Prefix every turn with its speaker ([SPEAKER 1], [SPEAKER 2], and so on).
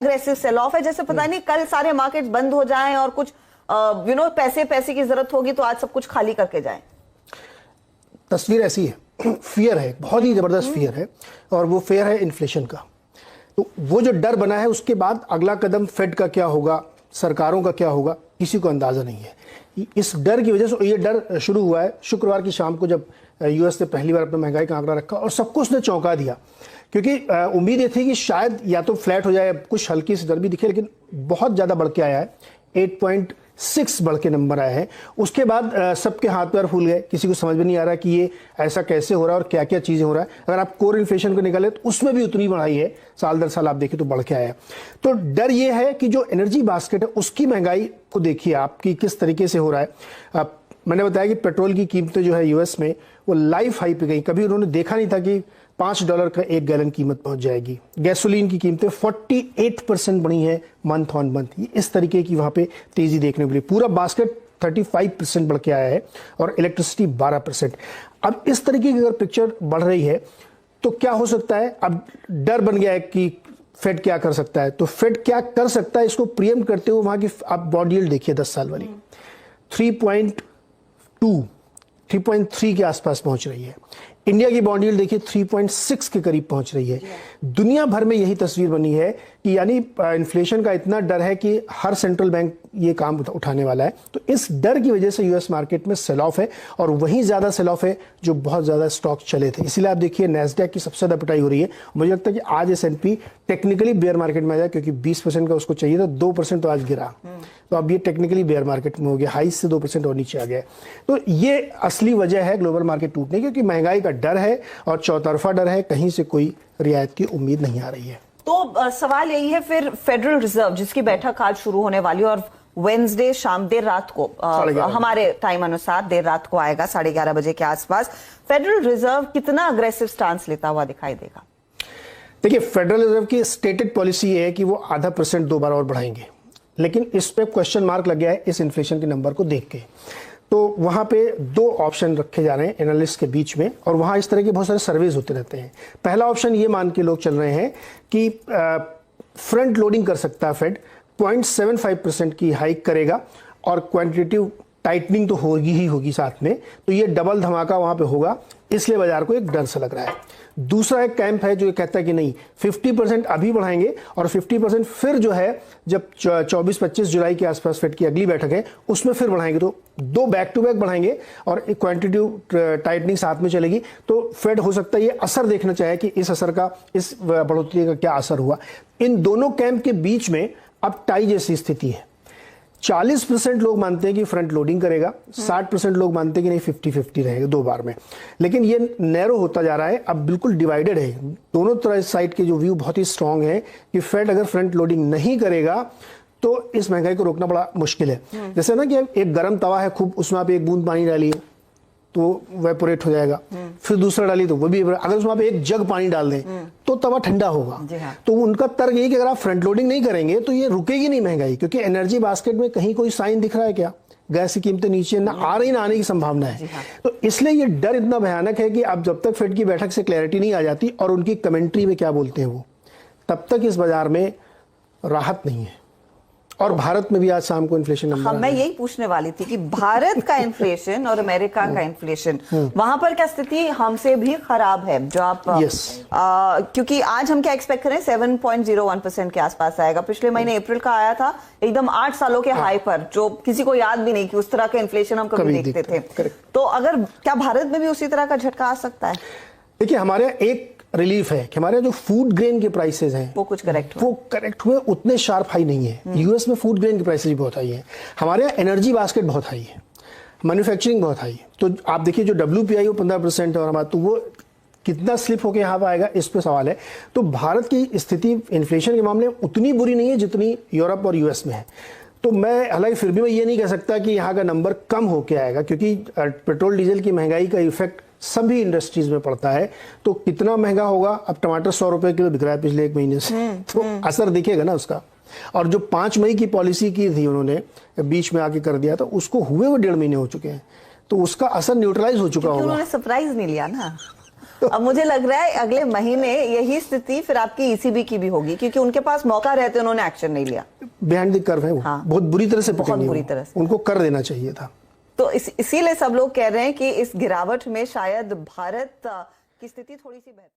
[SPEAKER 1] Aggressive cell of है, जैसे पता नहीं कल सारे मार्केट बंद हो जाएं और कुछ पैसे की जरूरत होगी तो आज सब कुछ खाली करके जाएं।
[SPEAKER 2] तस्वीर ऐसी है, फियर है, बहुत ही जबरदस्त फियर है, और वो फियर है इन्फ्लेशन का। तो वो जो डर बना है, उसके बाद अगला कदम फेड का क्या होगा, सरकारों का क्या होगा, किसी को अंदाजा नहीं है। इस डर की वजह से ये डर शुरू हुआ है शुक्रवार की शाम को, जब यूएस ने पहली बार अपना महंगाई का आंकड़ा रखा और सबको उसने चौंका दिया, क्योंकि उम्मीद ये थी कि शायद या तो फ्लैट हो जाए, कुछ हल्की सी दर भी दिखे, लेकिन बहुत ज़्यादा बढ़ के आया है। 8.6 बढ़ के नंबर आया है। उसके बाद सबके हाथ पैर फूल गए, किसी को समझ में नहीं आ रहा कि ये ऐसा कैसे हो रहा है और क्या क्या चीज़ें हो रहा है। अगर आप कोर इन्फ्लेशन को निकालें तो उसमें भी उतनी बढ़ाई है, साल दर साल आप देखें तो बढ़ के आया है। तो डर ये है कि जो एनर्जी बास्केट है उसकी महंगाई को देखिए आपकी किस तरीके से हो रहा है। मैंने बताया कि पेट्रोल की कीमतें जो है यूएस में वो लाइफ हाई पे गई, कभी उन्होंने देखा नहीं था कि $5 का 1 गैलन कीमत पहुंच जाएगी। गैसोलीन की कीमतें 48% बढ़ी है मंथ ऑन मंथ। इस तरीके की वहां पे तेजी देखने को मिली। पूरा बास्केट 35% बढ़ के आया है और इलेक्ट्रिसिटी 12%। अब इस तरीके की अगर पिक्चर बढ़ रही है तो क्या हो सकता है, अब डर बन गया है कि फेड क्या कर सकता है। तो फेड क्या कर सकता है, इसको प्रियम करते हुए वहां की आप बॉन्ड यील्ड देखिए 10 साल वाली 3.3 के आसपास पहुंच रही है। इंडिया की बॉन्ड यील्ड देखिए 3.6 के करीब पहुंच रही है। दुनिया भर में यही तस्वीर बनी है कि यानी इन्फ्लेशन का इतना डर है कि हर सेंट्रल बैंक ये काम उठाने वाला है। तो इस डर की वजह से यूएस मार्केट में सेल ऑफ है, और वहीं ज्यादा सेल ऑफ है जो बहुत ज्यादा स्टॉक चले थे। इसीलिए आप देखिए नैस्डैक की सबसे ज्यादा पिटाई हो रही है। मुझे लगता है कि आज S&P टेक्निकली बेयर मार्केट में आ जाए, क्योंकि 20% का उसको चाहिए था, 2% तो आज गिरा। तो अब ये टेक्निकली बेयर मार्केट में हो गया, हाई से 2% और नीचे आ गया। तो ये असली वजह है ग्लोबल मार्केट टूटने की, क्योंकि महंगाई का डर है और चौतरफा डर है, कहीं से कोई रियायत की उम्मीद नहीं आ रही है।
[SPEAKER 1] तो सवाल यही है फिर, फेडरल रिजर्व जिसकी बैठक आज शुरू होने वाली है और वेडनेसडे शाम देर रात को हमारे टाइम अनुसार देर रात को आएगा 11:30 बजे के आसपास, फेडरल रिजर्व कितना अग्रेसिव स्टांस लेता हुआ दिखाई देगा?
[SPEAKER 2] देखिए, फेडरल रिजर्व की स्टेटेड पॉलिसी है कि वो 0.5% 2 बार और बढ़ाएंगे, लेकिन इस पे क्वेश्चन मार्क लग गया है इस इन्फ्लेशन के नंबर को देख के। तो वहां पे 2 ऑप्शन रखे जा रहे हैं एनालिस्ट के बीच में, और वहां इस तरह के बहुत सारे सर्वेज होते रहते हैं। पहला ऑप्शन ये मान के लोग चल रहे हैं कि फ्रंट लोडिंग कर सकता है फेड, 0.75% की हाइक करेगा और क्वांटिटेटिव टाइटनिंग तो होगी ही होगी साथ में। तो ये डबल धमाका वहां पे होगा, इसलिए बाजार को एक डर सा लग रहा है। दूसरा एक कैंप है जो ये कहता है कि नहीं, 50% अभी बढ़ाएंगे और 50% फिर जो है जब 24-25 जुलाई के आसपास फेड की अगली बैठक है उसमें फिर बढ़ाएंगे। तो 2 बैक टू बैक बढ़ाएंगे और एक क्वांटिटेटिव टाइटनिंग साथ में चलेगी। तो फेड हो सकता है ये असर देखना चाहे कि इस असर का, इस बढ़ोतरी का क्या असर हुआ। इन दोनों कैंप के बीच में अब टाई जैसी स्थिति है। 40% लोग मानते हैं कि फ्रंट लोडिंग करेगा, 60% लोग मानते हैं कि नहीं 50-50 रहेगा 2 बार में। लेकिन ये नैरो होता जा रहा है, अब बिल्कुल डिवाइडेड है। दोनों तरह साइड के जो व्यू बहुत ही स्ट्रांग है कि फेड अगर फ्रंट लोडिंग नहीं करेगा तो इस महंगाई को रोकना बड़ा मुश्किल है। जैसे ना कि एक गर्म तवा है खूब, उसमें आप 1 बूंद पानी डालिए तो वेपोरेट हो जाएगा, फिर दूसरा डालिए तो वो भी, अगर उसमें आप 1 जग पानी डाल दें तो तवा ठंडा होगा। तो उनका तर्क यही कि अगर आप फ्रंट लोडिंग नहीं करेंगे तो ये रुकेगी नहीं महंगाई, क्योंकि एनर्जी बास्केट में कहीं कोई साइन दिख रहा है क्या? गैस की कीमतें नीचे ना आ रही, ना आने की संभावना है। तो इसलिए ये डर इतना भयानक है कि अब जब तक फेड की बैठक से क्लैरिटी नहीं आ जाती और उनकी कमेंट्री में क्या बोलते हैं वो, तब तक इस बाजार में राहत नहीं है। और भारत में भी आज शाम को इन्फ्लेशन नंबर,
[SPEAKER 1] मैं यही पूछने वाली थी कि भारत का इन्फ्लेशन और अमेरिका का इन्फ्लेशन, वहां पर क्या स्थिति हमसे भी खराब है? जो आप क्योंकि आज हम क्या एक्सपेक्ट करें, 7.01% के आसपास आएगा। पिछले महीने अप्रैल का आया था एकदम 8 सालों के हाई पर, जो किसी को याद भी नहीं कि उस तरह का इन्फ्लेशन हम कभी देखते थे। तो अगर क्या भारत में भी उसी तरह का झटका आ सकता है?
[SPEAKER 2] देखिए, हमारे एक रिलीफ है कि हमारे जो फूड ग्रेन के प्राइसेस हैं
[SPEAKER 1] वो कुछ
[SPEAKER 2] करेक्ट हुए, उतने शार्प हाई नहीं है। यूएस में फूड ग्रेन की प्राइसेस बहुत हाई है, हमारे यहाँ एनर्जी बास्केट बहुत हाई है, मैन्युफैक्चरिंग बहुत हाई है। तो आप देखिए जो WPI वो 15% है और हमारा, तो वो कितना स्लिप होकर यहाँ पर आएगा, इस पे सवाल है। तो भारत की स्थिति इन्फ्लेशन के मामले में उतनी बुरी नहीं है जितनी यूरोप और यूएस में है। तो मैं, हालांकि फिर भी मैं ये नहीं कह सकता कि यहाँ का नंबर कम होके आएगा, क्योंकि पेट्रोल डीजल की महंगाई का इफेक्ट सभी इंडस्ट्रीज में पड़ता है। तो कितना महंगा होगा, अब टमाटर 100 रुपए किलो बिक रहा है पिछले 1 महीने से, तो असर दिखेगा ना उसका। और जो 5 मई की पॉलिसी की थी उन्होंने, बीच में आके कर दिया था, उसको हुए वो 1.5 महीने हो चुके हैं, तो उसका असर न्यूट्रलाइज हो चुका होगा।
[SPEAKER 1] उन्होंने सरप्राइज नहीं लिया ना, अब मुझे लग रहा है अगले महीने यही स्थिति फिर आपकी ईसीबी की भी होगी, क्योंकि उनके पास मौका रहते उन्होंने एक्शन नहीं लिया।
[SPEAKER 2] बिहाइंड द कर्व है वो।
[SPEAKER 1] हाँ।
[SPEAKER 2] बहुत बुरी तरह से
[SPEAKER 1] बहुत
[SPEAKER 2] पकड़ेंगे
[SPEAKER 1] बुरी
[SPEAKER 2] वो।
[SPEAKER 1] तरह से।
[SPEAKER 2] उनको कर देना चाहिए था।
[SPEAKER 1] तो इसीलिए सब लोग कह रहे हैं कि इस गिरावट में शायद भारत की स्थिति थोड़ी सी बेहतर